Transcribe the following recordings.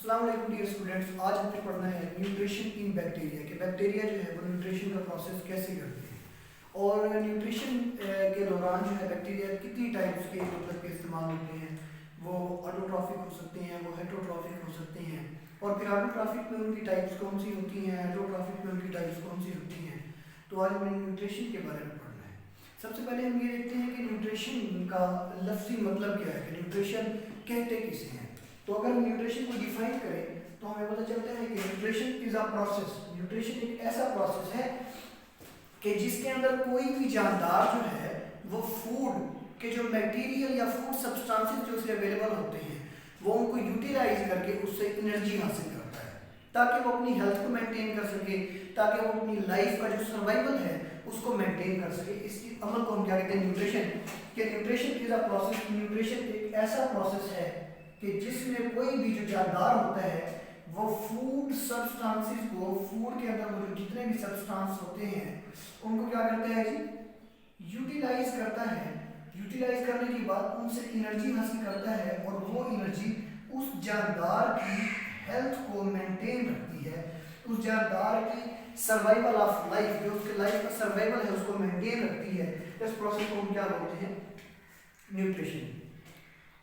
अस्सलाम वालेकुम dear students, आज हमने पढ़ना है न्यूट्रिशन इन बैक्टीरिया कि बैक्टीरिया जो है वो न्यूट्रिशन का प्रोसेस कैसे करते हैं और न्यूट्रिशन के दौरान जो है बैक्टीरिया कितनी टाइप्स के मतलब के इस्तेमाल होते हैं। वो ऑटोट्रॉफिक हो सकते हैं, वो हेटरोट्रॉफिक हो सकते हैं और फिर ऑटोट्रॉफिक में उनकी टाइप्स कौन सी होती हैं, हेटरोट्रॉफिक में उनकी टाइप्स कौन सी होती हैं। तो आज हमें न्यूट्रिशन के बारे में पढ़ना है। सबसे पहले हम ये देखते हैं कि न्यूट्रिशन का लफ्ज़ी मतलब क्या है, कि न्यूट्रिशन कहते किसे हैं। तो अगर हम न्यूट्रिशन को डिफाइन करें तो हमें पता चलता है कि nutrition is a process. Nutrition एक ऐसा प्रोसेस है कि जिसके अंदर कोई भी जानदार जो है वो फूड के जो मटेरियल या फूड सब्सटेंसेस जो उसे अवेलेबल होते हैं वो उनको यूटिलाइज करके उससे एनर्जी हासिल करता है ताकि वो अपनी हेल्थ को मेंटेन कर सके, ताकि वो अपनी लाइफ का जो सर्वाइवल है उसको मेंटेन कर सके। इस अमल को हम क्या कहते हैं, न्यूट्रिशन। कि nutrition is a process. Nutrition एक ऐसा प्रोसेस है कि जिसमें कोई भी जो जानदार होता है वो फूड सब्सटेंसेस को, फूड के अंदर वो जितने भी सब्सटेंस होते हैं उनको क्या करता है जी, यूटिलाइज करता है। यूटिलाइज करने के बाद उनसे एनर्जी हासिल करता है और वो एनर्जी उस जानदार की हेल्थ को मेंटेन रखती है, उस जानदार की सर्वाइवल ऑफ लाइफ, जो उसके लाइफ का सर्वाइवल है उसको मेंटेन रखती है। इस प्रोसेस को हम क्या बोलते हैं, न्यूट्रिशन।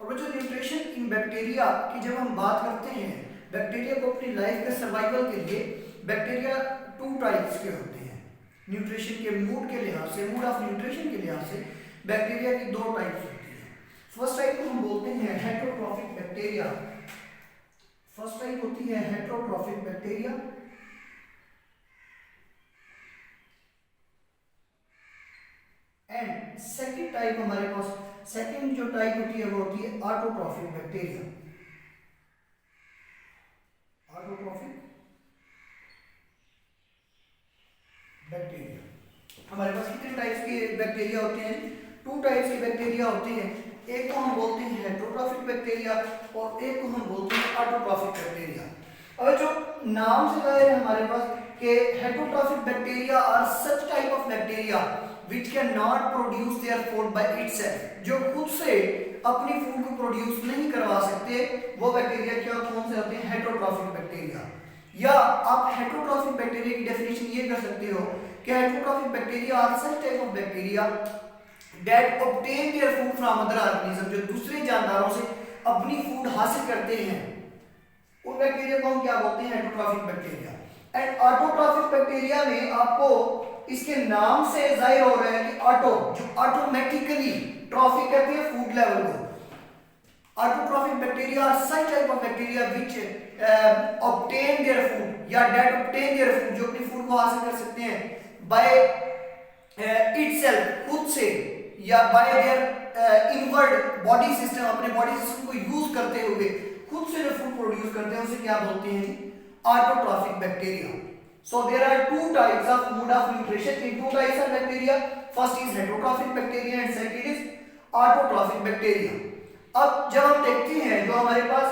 और जो न्यूट्रिशन इन बैक्टीरिया की जब हम बात करते हैं, बैक्टीरिया को अपनी लाइफ के सर्वाइवल के लिए बैक्टीरिया टू टाइप्स के होते हैं। न्यूट्रिशन के मूड के लिहाज से, मूड ऑफ न्यूट्रिशन के लिहाज से बैक्टीरिया की दो टाइप्स होती हैं। फर्स्ट टाइप को हम बोलते हैं हेटरोट्रॉफिक बैक्टीरिया। फर्स्ट टाइप होती है heterotrophic bacteria and second type हमारे पास, सेकंड जो टाइप होती है वो होती है ऑटोट्रॉफिक बैक्टीरिया। Autotrophic bacteria. हमारे पास कितने टाइप्स के बैक्टीरिया होते हैं, टू टाइप्स के बैक्टीरिया होते हैं। एक को हम बोलते हैं हेटरोट्रॉफिक बैक्टीरिया और एक को हम बोलते हैं ऑटोट्रॉफिक बैक्टीरिया। अब जो नाम से है हमारे पास कि heterotrophic bacteria are such type of bacteria which cannot produce their food by itself, जो खुद से अपनी फूड को प्रोड्यूस नहीं करवा सकते, वो बैक्टीरिया क्या कौन से होते हैं, हेटरोट्रॉफिक बैक्टीरिया। या आप हेटरोट्रॉफिक बैक्टीरिया की डेफिनेशन ये कर सकते हो कि heterotrophic bacteria are such type of bacteria that obtain their food from other organism, जो दूसरे जानदारों से अपनी फूड हासिल करते हैं, उन बैक्टीरिया को हम क्या बोलते हैं, heterotrophic bacteria. And autotrophic bacteria में आपको इसके नाम से जाहिर हो रहा है कि ऑटो, जो ऑटोमेटिकली, ट्रॉफिक कहते हैं फूड लेवल को। Autotrophic bacteria are such type of bacteria which obtain their food या दैट ऑब्टेन देयर फूड, जो अपनी फूड को हासिल कर सकते हैं बाय इटसेल्फ, खुद से, या bye there inward body system, अपने बॉडी सिस्टम को यूज करते हुए खुद से जो फूड प्रोड्यूस करते हैं उसे क्या बोलते हैं, autotrophic bacteria. So there are two types of mode of nutrition in two types of bacteria. First is heterotrophic bacteria and second is autotrophic bacteria. अब जब हम देखते हैं जो हमारे पास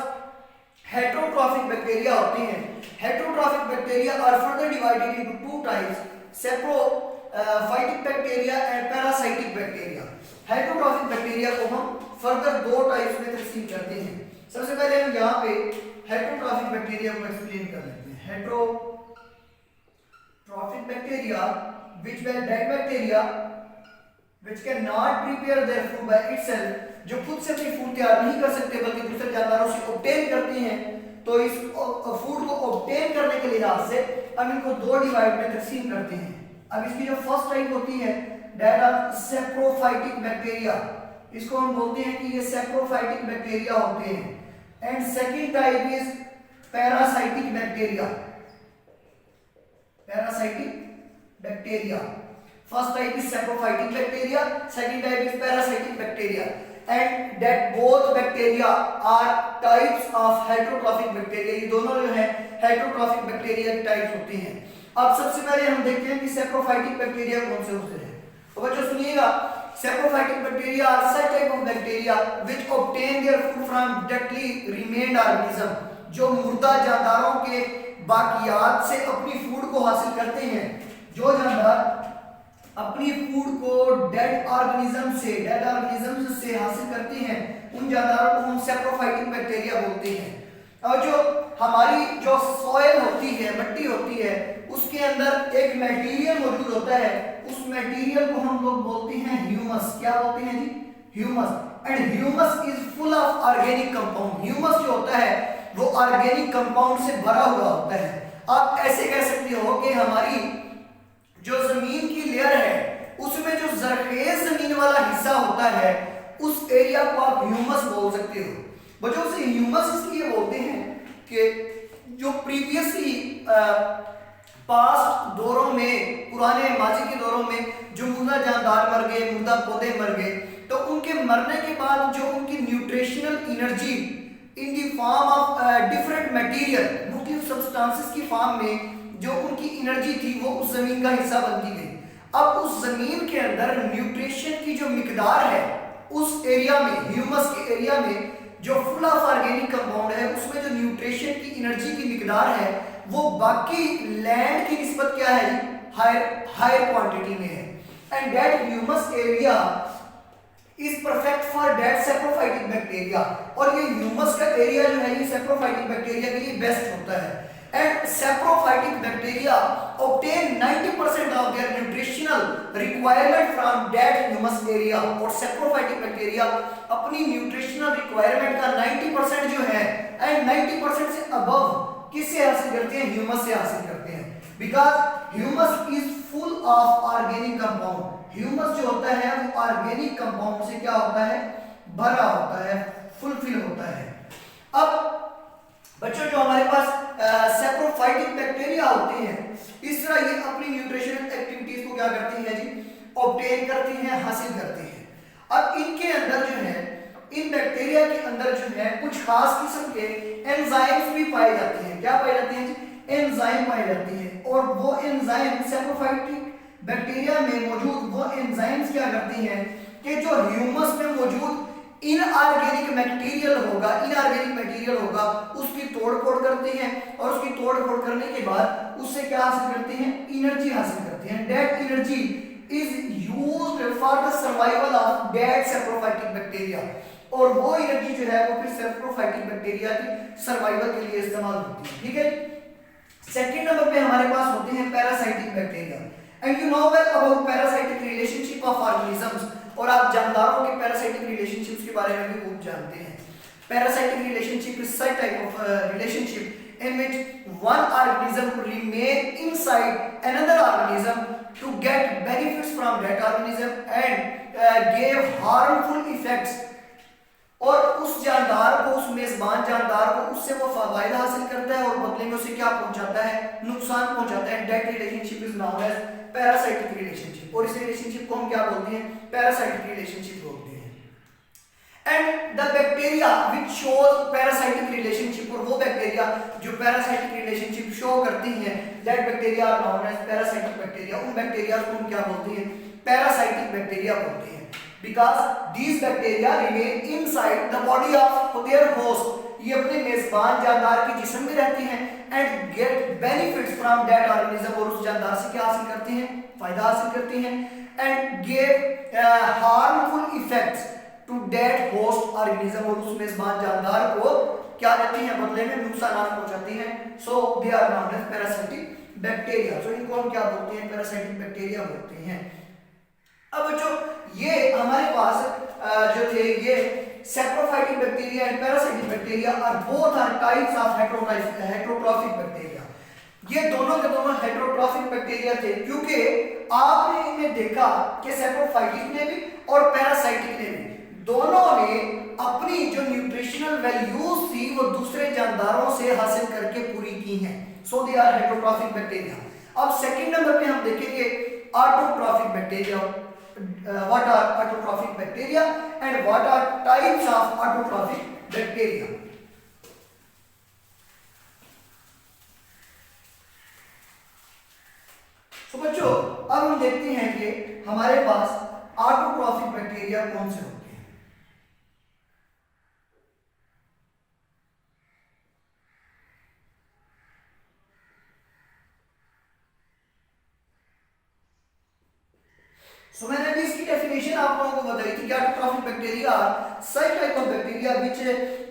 हेटरोट्रॉफिक बैक्टीरिया होते हैं, heterotrophic bacteria are further divided into two types, saprophytic bacteria and parasitic bacteria. Heterotrophic bacteria को हम फर्दर दो टाइप्स में तकसीम करते हैं। सबसे पहले हम यहाँ पे हेटरोट्रॉफिक बैक्टीरिया को एक्सप्लेन कर लेते हैं। Heterotrophic bacteria which were dead bacteria which cannot prepare their food by itself, जो खुद से अपनी फूड तैयार नहीं कर सकते बल्कि दूसरे जानदारों से ऑब्टेन करते हैं। तो इस फूड को ऑब्टेन करने के लिहाज से हम इनको दो डिवाइड में तकसीम करते हैं। अब इसकी जो फर्स्ट टाइप होती है दैट आर सैप्रोफाइटिक बैक्टीरिया, इसको हम बोलते हैं कि ये सैप्रोफाइटिक बैक्टीरिया होते हैं। And second type is parasitic bacteria, parasitic bacteria. First type is saprophytic bacteria, second type is parasitic bacteria and that both bacteria are types of heterotrophic bacteria. ये दोनों जो है हेटरोट्रॉफिक बैक्टीरिया की types होती हैं। अब सबसे पहले हम देखते हैं कि सैप्रोफाइटिक बैक्टीरिया कौन से होते हैं। तो बच्चों सुनिएगा, saprophytic bacteria are such type of bacteria which obtain their food from deadly remained organism, जो मुर्दा जानदारों के बाकियात से अपनी फूड को हासिल करते हैं। जो जानदार अपनी फूड को डेड ऑर्गेनिज्म से हासिल करते हैं उन जानदारों को हम सैप्रोफाइटिक बैक्टीरिया बोलते हैं। और जो हमारी जो सॉइल होती है, मिट्टी होती है, उसके अंदर एक मटेरियल मौजूद होता है, उस मटेरियल को हम लोग बोलते हैं ह्यूमस। क्या बोलते हैं जी? Humus. And humus is full of organic compound. Humus जो होता है वो ऑर्गेनिक कंपाउंड से भरा हुआ होता है। आप ऐसे कह सकते हो कि हमारी जो जमीन की लेयर है उसमें जो जरखेज जमीन वाला हिस्सा होता है उस एरिया को आप ह्यूमस बोल सकते हो। बच्चों से ह्यूमस इसलिए बोलते हैं कि जो प्रीवियसली पास्ट दौरों में, पुराने माजी के दौरों में जो मुर्दा जानदार मर गए, मुर्दा पौधे मर गए, तो उनके मरने के बाद जो उनकी nutritional energy in the form of different material, मुख्तलिफ सब्सटेंसेस की फॉर्म में जो उनकी एनर्जी थी वो उस जमीन का हिस्सा बनती गई। अब उस जमीन के अंदर न्यूट्रिशन की जो मिकदार है उस एरिया में, ह्यूमस के एरिया में जो फुल ऑफ ऑर्गेनिक कंपाउंड है उसमें जो न्यूट्रिशन की एनर्जी की मिकदार है वो बाकी लैंड की निस्बत क्या है? हायर क्वांटिटी में है। And that humus area is perfect for that saprophytic bacteria. और ये ह्यूमस का एरिया जो है ये सैप्रोफाइटिक बैक्टीरिया के लिए बेस्ट होता है। And saprophytic bacteria obtain 90% of their nutritional requirement from that humus area। और सैप्रोफाइटिक बैक्टीरिया अपनी न्यूट्रिशनल रिक्वायरमेंट का 90% जो है एंड 90% से अबव किससे हासिल करते हैं? ह्यूमस से हासिल करते हैं। Because humus is full of organic compound. Humus जो होता है वो ऑर्गेनिक कंपाउंड से क्या होता है? भरा होता है, फुलफिल होता है। अब बच्चों जो हमारे पास सैप्रोफाइटिक बैक्टीरिया होते हैं इस तरह ये अपनी न्यूट्रिशनल एक्टिविटीज को क्या करती हैं जी? ऑब्टेन करती हैं, हासिल करती हैं। अब इनके अंदर जो है, इन बैक्टीरिया के अंदर जो है कुछ खास किस्म के एंजाइम्स भी पाए जाते हैं। क्या पाए जाते हैं जी? एंजाइम पाए जाते हैं। और वो एंजाइम सैप्रोफाइटिक बैक्टीरिया में मौजूद वो एंजाइम्स क्या करती हैं कि जो ह्यूमस में मौजूद इनऑर्गेनिक मटेरियल होगा उसकी तोड़-फोड़ करती हैं और उसकी तोड़-फोड़ करने के बाद उससे क्या हासिल करती हैं? एनर्जी हासिल करती हैं। That energy is used for the survival of that saprophytic bacteria. और वो एनर्जी जो है वो फिर सैप्रोफाइटिक बैक्टीरिया की सर्वाइवल के लिए इस्तेमाल होती है। ठीक है। सेकंड नंबर पे हमारे पास होते हैं parasitic bacteria. And you know well about parasitic relationship of organisms. और आप जानदारों के पैरासाइटिक रिलेशनशिप्स के बारे में भी खूब जानते हैं। Parasitic relationship is such type of relationship in which one organism remain inside another organism to get benefits from that organism and give harmful effects। और उस जानदार को, उस मेजबान जानदार को उससे वो फायदा हासिल करता है और बदले में उसे क्या पहुंचाता है? नुकसान पहुंचाता है। That relationship is known as parasitic relationship. और इस रिलेशनशिप को हम क्या बोलते हैं? पैरासाइटिक रिलेशनशिप बोलते हैं। And the bacteria which shows parasitic relationship, और वो बैक्टीरिया जो पैरासाइटिक रिलेशनशिप शो करती हैं, that bacteria are known as parasitic bacteria. उन बैक्टीरिया को हम क्या बोलते हैं? पैरासाइटिक बैक्टीरिया बोलते हैं। Because these bacteria remain inside the body of their host। ये अपने मेजबान जानदार के जिस्म में रहती हैं and get benefits from that organism। और उस जानदार से क्या हासिल करती हैं? फायदा हासिल करती हैं। and give harmful effects to that host organism। और उस मेजबान जानदार को क्या करती हैं? बदले में नुकसान पहुंचाती हैं। so they are known as parasitic bacteria। so इनको हम क्या बोलते हैं? पैरासाइटिक बैक्टीरिया बोलते हैं। अब बच्चों ये हमारे पास जो थे ये saprophytic bacteria and parasitic bacteria are both are types of heterotrophic bacteria. ये दोनों के दोनों हेटेरोट्रॉफिक बैक्टीरिया थे क्योंकि आपने इन्हें देखा कि सैप्रोफाइटिक ने भी और पैरासाइटिक ने भी दोनों ने अपनी जो न्यूट्रिशनल वैल्यूज थी वो दूसरे जानदारों से हासिल करके पूरी की हैं। सो दे आर हेटेरोट्रॉफिक बैक्टीरिया। अब सेकंड नंबर पे हम देखेंगे autotrophic bacteria. What are autotrophic bacteria and what are types of autotrophic bacteria? So बच्चों अब हम देखते हैं कि हमारे पास ऑटोट्रॉफिक बैक्टीरिया कौन से होते हैं। मैंने भी इसकी डेफिनेशन आपको आप लोगों को बताई थी कि autotrophic bacteria such type of bacteria which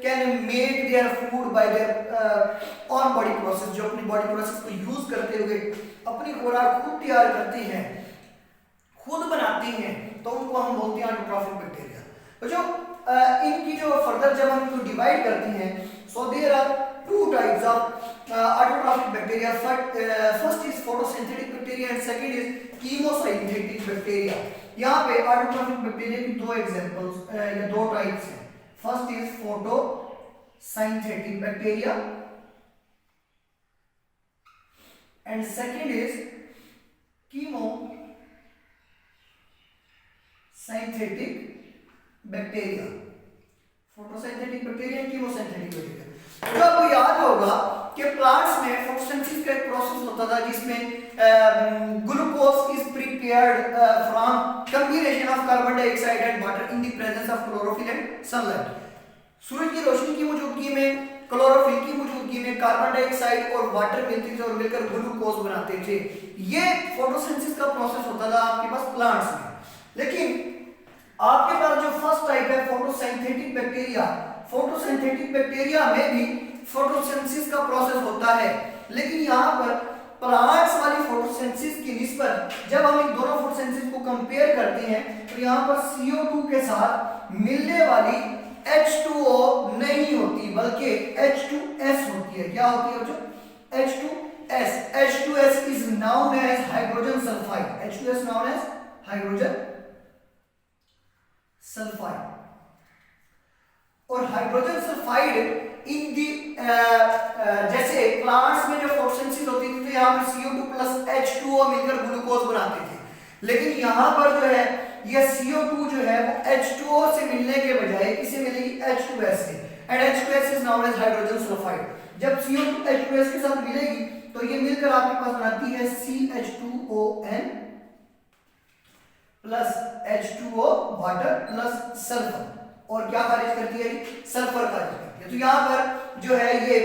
can make their food by their own body process, जो अपनी बॉडी प्रोसेस को यूज करते हुए अपनी खुराक खुद तैयार करते हैं, खुद बनाते हैं, तो उनको हम बोलते हैं ऑटोट्रॉफिक बैक्टीरिया। तो जो इनकी जो फर्दर जब हम इनको डिवाइड करते हैं, so there are two types of autotrophic bacteria. First is photosynthetic bacteria and second is chemosynthetic bacteria. यहाँ पे ऑटोट्रॉफिक बैक्टीरिया की दो एग्जांपल्स या दो टाइप्स हैं। First is photosynthetic bacteria and second is chemosynthetic bacteria. Photosynthetic bacteria, chemosynthetic bacteria. तो आपको याद होगा कि प्लांट्स में फोटोसिंथेसिस का एक प्रोसेस होता था जिसमें glucose is prepared from combination of carbon dioxide and water in the presence of chlorophyll and sunlight. सूरज की रोशनी की मौजूदगी में, क्लोरोफिल की मौजूदगी में कार्बन डाइऑक्साइड और वाटर मिलते थे और मिलकर ग्लूकोज बनाते थे। ये फोटोसिंथेसिस का प्रोसेस होता था आपके पास प्लांट्स में। लेकिन आपके पास जो फर्स्ट टाइप है फोटोसिंथेटिक बैक्टीरिया, फोटोसिंथेटिक बैक्टीरिया में भी फोटोसिंथेसिस का प्रोसेस होता है, लेकिन यहाँ पर प्लांट्स वाली फोटोसिंथेसिस की निस्बत जब हम इन दोनों फोटोसिंथेसिस को कंपेयर करते हैं तो यहाँ पर CO2 के साथ मिलने वाली H2O नहीं होती बल्कि H2S होती है। क्या होती है बच्चों? H2S। H2S is known as hydrogen sulfide। H2S known as hydrogen sulphide. और हाइड्रोजन सल्फाइड इन दी जैसे प्लांट्स में जो फोटोसिंथेसिस होती थी तो यहाँ पर CO2 प्लस H2O मिलकर ग्लूकोज बनाते थे, लेकिन यहाँ पर जो है ये CO2 जो है वो H2O से मिलने के बजाय किसे मिलेगी? H2S से। And H2S is known as hydrogen sulphide. जब CO2 H2S के साथ मिलेगी तो ये मिलकर आपके पास बनाती है CH2ON plus H2O water plus sulphur, और क्या खारिज करती है? सल्फर खारिज करती है। तो यहाँ पर जो है ये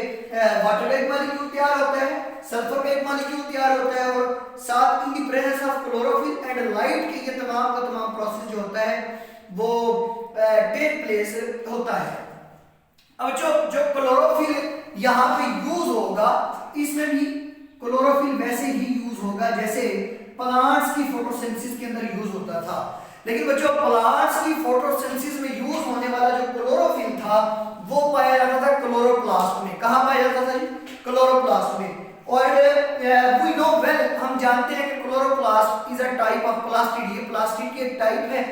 वाटर का एक मॉलिक्यूल तैयार होता है, सल्फर का एक मॉलिक्यूल तैयार होता है, और साथ इन the presence of chlorophyll and light के ये तमाम का तमाम प्रोसेस जो होता है वो टेक प्लेस होता है। अब जो क्लोरोफिल यहाँ पे यूज होगा, इसमें भी क्लोरोफिल वैसे ही यूज होगा जैसे प्लांट्स की फोटोसिंथेसिस के अंदर यूज होता था। लेकिन बच्चों प्लांट्स की फोटोसिंथेसिस में यूज होने वाला जो क्लोरोफिल था वो पाया जाता था क्लोरोप्लास्ट में। कहाँ पाया जाता था? क्लोरोप्लास्ट में। और वी नो वेल, हम जानते हैं कि chloroplast is a type of plastid. ये प्लास्टिड की एक टाइप है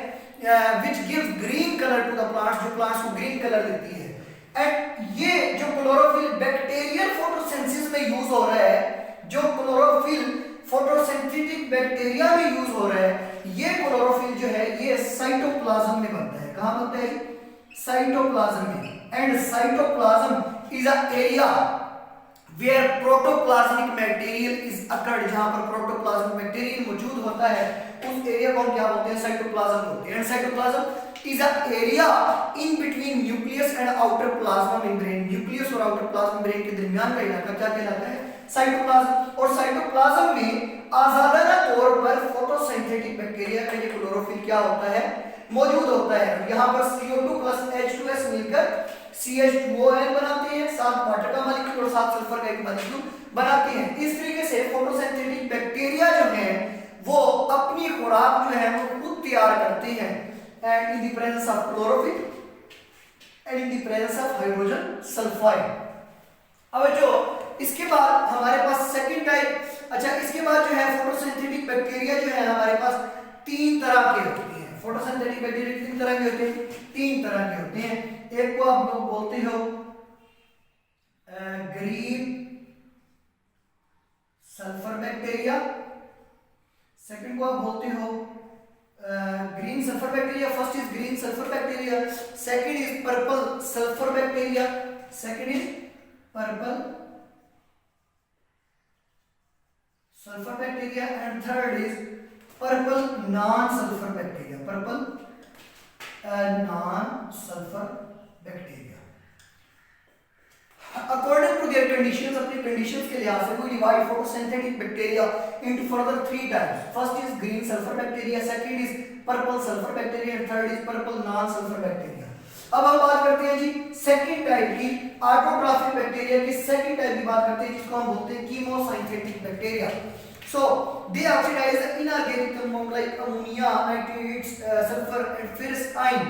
which gives green colour to the plants, जो प्लांट्स को ग्रीन कलर देती है। एंड ये जो क्लोरोफिल बैक्टीरियल फोटोसिंथेसिस में यूज हो रहा है, जो क्लोरोफिल फोटोसिंथेटिक बैक्टीरिया में यूज हो रहा है, ये क्लोरोफिल जो है ये साइटोप्लाज्म में बनता है। कहां बनता है? साइटोप्लाज्म में। And cytoplasm is a area where protoplasmic material is occurred. जहां पर प्रोटोप्लाज्मिक मटेरियल मौजूद होता है उस एरिया को हम क्या बोलते हैं? साइटोप्लाज्म बोलते हैं। And cytoplasm is a area in between nucleus and outer plasma membrane. Nucleus और आउटर प्लाज्मा मेम्ब्रेन के दरमियान का इलाका क्या कहलाता है? साइटोप्लाज्म। और साइटोप्लाज्म में आजादाना तौर पर फोटोसिंथेटिक बैक्टीरिया का ये क्लोरोफिल क्या होता है? मौजूद होता है। यहाँ पर CO2 प्लस H2S मिलकर CH2ON बनाते हैं, साथ वाटर का मॉलिक्यूल और साथ सल्फर का एक मॉलिक्यूल बनाते हैं। इस तरीके से फोटोसिंथेटिक बैक्टीरिया जो है वो अपनी खुराक जो है वो खुद तैयार करते हैं and in the presence of chlorophyll and in the presence of hydrogen sulphide. अब जो इसके बाद हमारे पास सेकंड टाइप, अच्छा इसके बाद जो है फोटोसिंथेटिक बैक्टीरिया जो है हमारे पास तीन तरह के होते हैं। फोटोसिंथेटिक बैक्टीरिया कितनी तरह के होते हैं? तीन तरह के होते हैं। एक को आप लोग बोलते हो ग्रीन सल्फर बैक्टीरिया, सेकंड को आप बोलते हो green sulphur bacteria. First is green sulphur bacteria, second is purple sulphur bacteria, second is purple sulphur bacteria and third is purple non sulphur bacteria. Purple non sulphur bacteria. According to their conditions, अपने conditions के लिहाज से, we divide photosynthetic bacteria into further 3 types. First is green sulphur bacteria, second is purple sulphur bacteria and third is purple non sulphur bacteria. अब हम बात करते हैं जी second type की, ऑटोट्रॉफिक बैक्टीरिया की सेकंड टाइप की बात करते हैं, जिसको हम बोलते हैं chemosynthetic bacteria. So they oxidize the inorganic compound like ammonia, nitrates, sulfur and ferrous ion।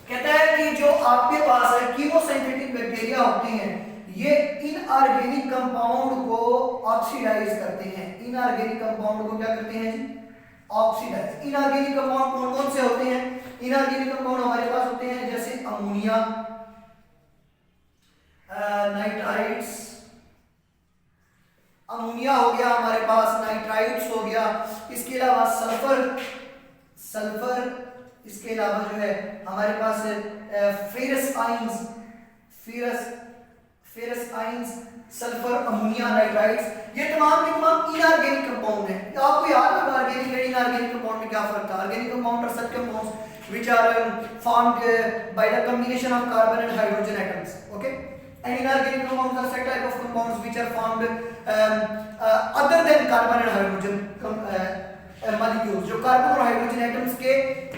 कहता है कि जो आपके पास है कीमोसिंथेटिक बैक्टीरिया होते हैं, ये इनऑर्गेनिक कंपाउंड को ऑक्सीडाइज करते हैं। इनऑर्गेनिक कंपाउंड को क्या करते हैं जी? ऑक्सीडाइज। इनऑर्गेनिक कंपाउंड कौन कौन से होते हैं? इनऑर्गेनिक कंपाउंड हमारे पास होते हैं जैसे अमोनिया, नाइट्राइट्स, अमोनिया हो गया हमारे पास, नाइट्राइट्स हो गया, इसके अलावा सल्फर, इसके अलावा जो है हमारे पास ferrous ions, sulphur, ammonia, nitrites, ये तमाम के तमाम इनऑर्गेनिक कंपाउंड हैं। आपको याद होगा ऑर्गेनिक और इनऑर्गेनिक कंपाउंड में क्या फर्क था? Organic compound are such compounds which are formed by the combination of carbon and hydrogen atoms, okay? And inorganic compounds are such type of compounds which are formed other than carbon and hydrogen molecules। जो carbon और hydrogen atoms के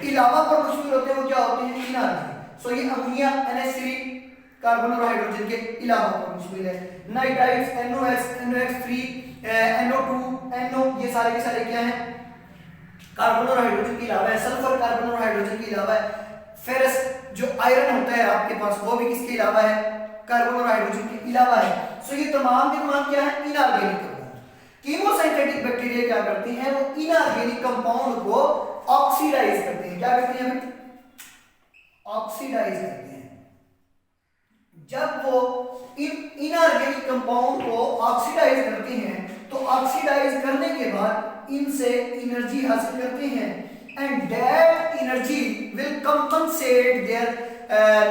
अलावा पर मौजूद होते हैं वो क्या होते हैं? इनऑर्गेनिक। सो ये अमोनिया NH3 कार्बन और हाइड्रोजन के अलावा पर मौजूद है। Nitrites NOx, NOx3, NO2, NO, ये सारे के सारे क्या हैं? कार्बन और हाइड्रोजन के अलावा है। सल्फर कार्बन और हाइड्रोजन के अलावा है। फेरस जो आयरन होता है आपके पास, वो भी किसके अलावा है? कार्बन और हाइड्रोजन के अलावा है। सो ये तमाम के तमाम क्या है? Inorganic compound. कीमोसिंथेटिक बैक्टीरिया क्या करते हैं? वो इनऑर्गेनिक कंपाउंड को ऑक्सीडाइज करते हैं। क्या करते हैं? ऑक्सीडाइज करते हैं। जब वो इनऑर्गेनिक कंपाउंड को ऑक्सीडाइज करते हैं तो ऑक्सीडाइज करने के बाद इनसे एनर्जी हासिल करते हैं, and that energy will compensate their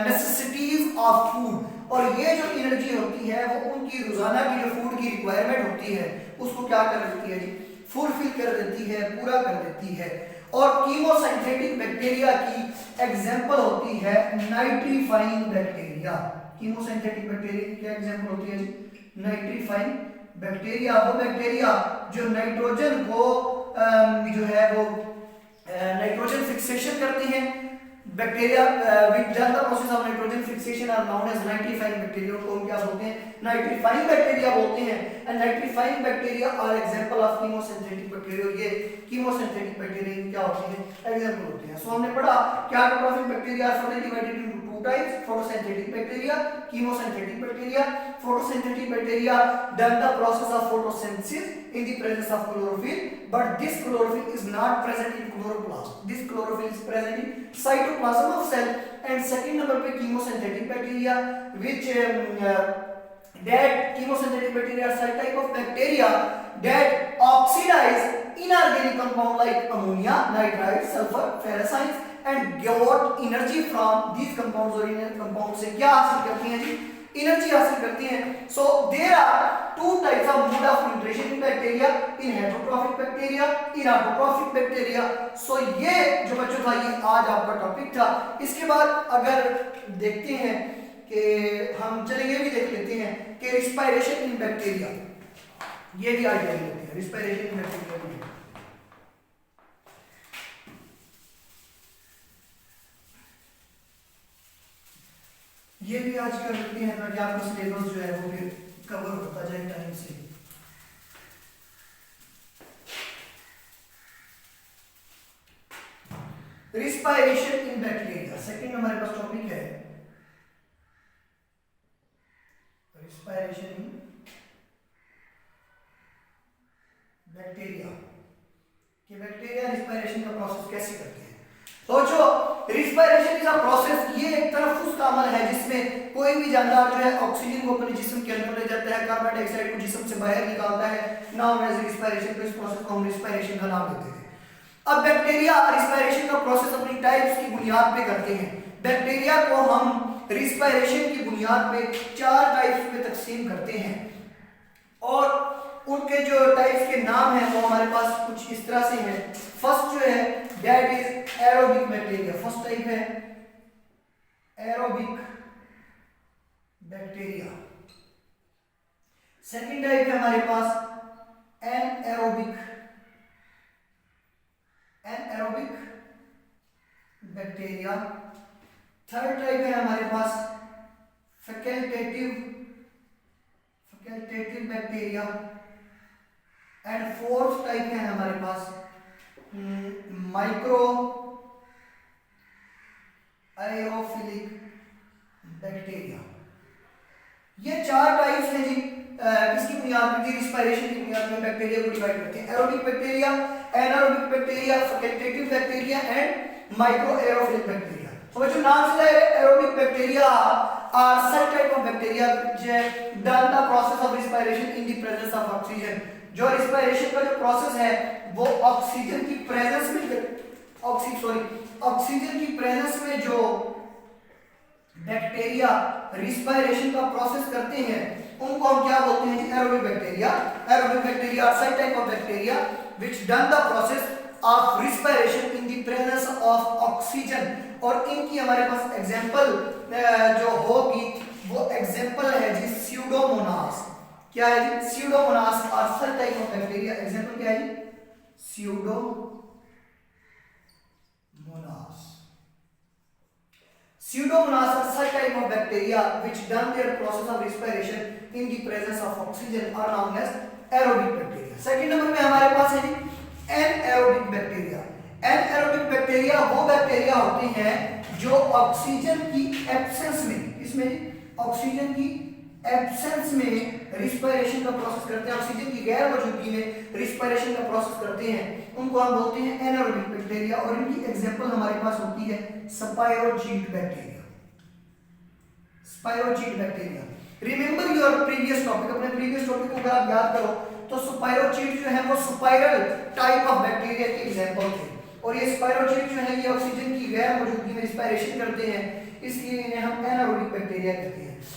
necessities of food. और ये जो एनर्जी होती है वो उनकी रोजाना की जो फूड की रिक्वायरमेंट होती है उसको क्या कर देती है जी? फुलफिल कर देती है, पूरा कर देती है। और कीमोसिंथेटिक बैक्टीरिया की एग्जांपल होती है नाइट्रीफाइंग बैक्टीरिया। कीमोसिंथेटिक बैक्टीरिया की क्या एग्जांपल होती है जी? नाइट्रीफाइंग बैक्टीरिया, वो बैक्टीरिया जो नाइट्रोजन को जो है वो नाइट्रोजन फिक्सेशन करते हैं। Bacteria which done the process of nitrogen fixation are known as nitrifying bacteria. को हम क्या बोलते हैं? नाइट्रीफाइंग बैक्टीरिया बोलते हैं। And nitrifying bacteria are example of chemosynthetic bacteria. ये कीमोसिंथेटिक बैक्टीरिया की क्या होती है? एग्जांपल होती है। सो हमने पढ़ा कि autotrophic bacteria are further divided into two types, photosynthetic bacteria, chemosynthetic bacteria. Photosynthetic bacteria done the process of photosynthesis in the presence of chlorophyll, but this chlorophyll is not present in chloroplast. This chlorophyll is present in cytoplasm of cell. And second number पे chemosynthetic bacteria, which that chemosynthetic bacteria are such type of bacteria that oxidize inorganic compound like ammonia, nitrite, sulfur, ferrous ions and get energy from these compounds। और इन compounds से क्या हासिल करती हैं जी? Energy हासिल करती हैं। So there are two types of mode of nutrition in bacteria, in heterotrophic bacteria, in autotrophic bacteria. So ये जो बच्चों था ये आज आपका टॉपिक था। इसके बाद अगर देखते हैं कि हम चलिए भी देख लेते हैं कि रिस्पायरेशन इन बैक्टीरिया, ये भी आज देख लेते हैं रिस्पायरेशन इन बैक्टीरिया भी। ये भी आज कर लेते हैं ताकि आपका सिलेबस जो है वो फिर कवर होता जाए टाइम से। रिस्पायरेशन इन बैक्टीरिया सेकंड हमारे पास टॉपिक है, रिस्पायरेशन इन बैक्टीरिया कि बैक्टीरिया रिस्पायरेशन का प्रोसेस कैसे करते हैं। सोचो रिस्पायरेशन इज अ प्रोसेस, ये एक तनफ्फुस का अमल है जिसमें कोई भी जानदार जो है ऑक्सीजन को अपने जिस्म के अंदर ले जाता है, कार्बन डाइऑक्साइड को जिस्म से बाहर निकालता है, नाउन एज रिस्पायरेशन। तो इस प्रोसेस को हम रिस्पायरेशन का नाम देते हैं। अब बैक्टीरिया रिस्पायरेशन का प्रोसेस अपनी टाइप्स की बुनियाद पे करते हैं। बैक्टीरिया को हम रिस्पायरेशन की बुनियाद पे 4 टाइप्स में तकसीम करते हैं और उनके जो टाइप्स के नाम हैं वो हमारे पास कुछ इस तरह से हैं। फर्स्ट जो है that is aerobic bacteria. First type है एरोबिक बैक्टीरिया। सेकंड टाइप है हमारे पास एनएरोबिक बैक्टीरिया। थर्ड टाइप है हमारे पास facultative bacteria. And fourth type है हमारे पास माइक्रो एरोफिलिक बैक्टीरिया। ये चार टाइप्स हैं जी, किसकी बुनियाद पर, रिस्पायरेशन की बुनियाद पर बैक्टीरिया को डिवाइड करते हैं। Aerobic bacteria, anaerobic bacteria, facultative bacteria and micro aerophilic bacteria. तो जो नाम से है, aerobic bacteria are such type of bacteria which done the process of respiration in the presence of oxygen. जो रिस्पायरेशन का जो प्रोसेस है वो ऑक्सीजन की प्रेजेंस में ऑक्सीजन की प्रेजेंस में जो बैक्टीरिया रिस्पायरेशन का प्रोसेस करते हैं उनको हम क्या बोलते हैं? Aerobic bacteria. Aerobic bacteria are such type of bacteria which done the process of respiration in the presence of oxygen. और इनकी हमारे पास एग्जांपल जो होगी वो एग्जांपल है जी स्यूडोमोनास। क्या है जी? Pseudomonas are such type of bacteria. Example क्या है जी? Pseudomonas. Pseudomonas are such type of bacteria which done their process of respiration in the presence of oxygen are known as aerobic bacteria. Second number में हमारे पास है जी anaerobic bacteria. Anaerobic bacteria वो bacteria होते हैं जो ऑक्सीजन की absence में, इसमें ऑक्सीजन की एब्सेंस में रिस्पायरेशन का प्रोसेस करते हैं, ऑक्सीजन की गैर मौजूदगी में रिस्पायरेशन का प्रोसेस करते हैं, उनको हम बोलते हैं एनारोबिक बैक्टीरिया। और इनकी एग्जांपल हमारे पास होती है spirochete bacteria. Spirochete bacteria, remember your previous topic, अपने प्रीवियस टॉपिक को अगर आप याद करो तो स्पाइरोजीट जो है वो स्पाइरल टाइप ऑफ बैक्टीरिया के एग्जांपल थे। और ये स्पाइरोजीट जो है ये ऑक्सीजन की गैर मौजूदगी में रिस्पायरेशन करते हैं, इसलिए इन्हें हम एनारोबिक बैक्टीरिया कहते हैं।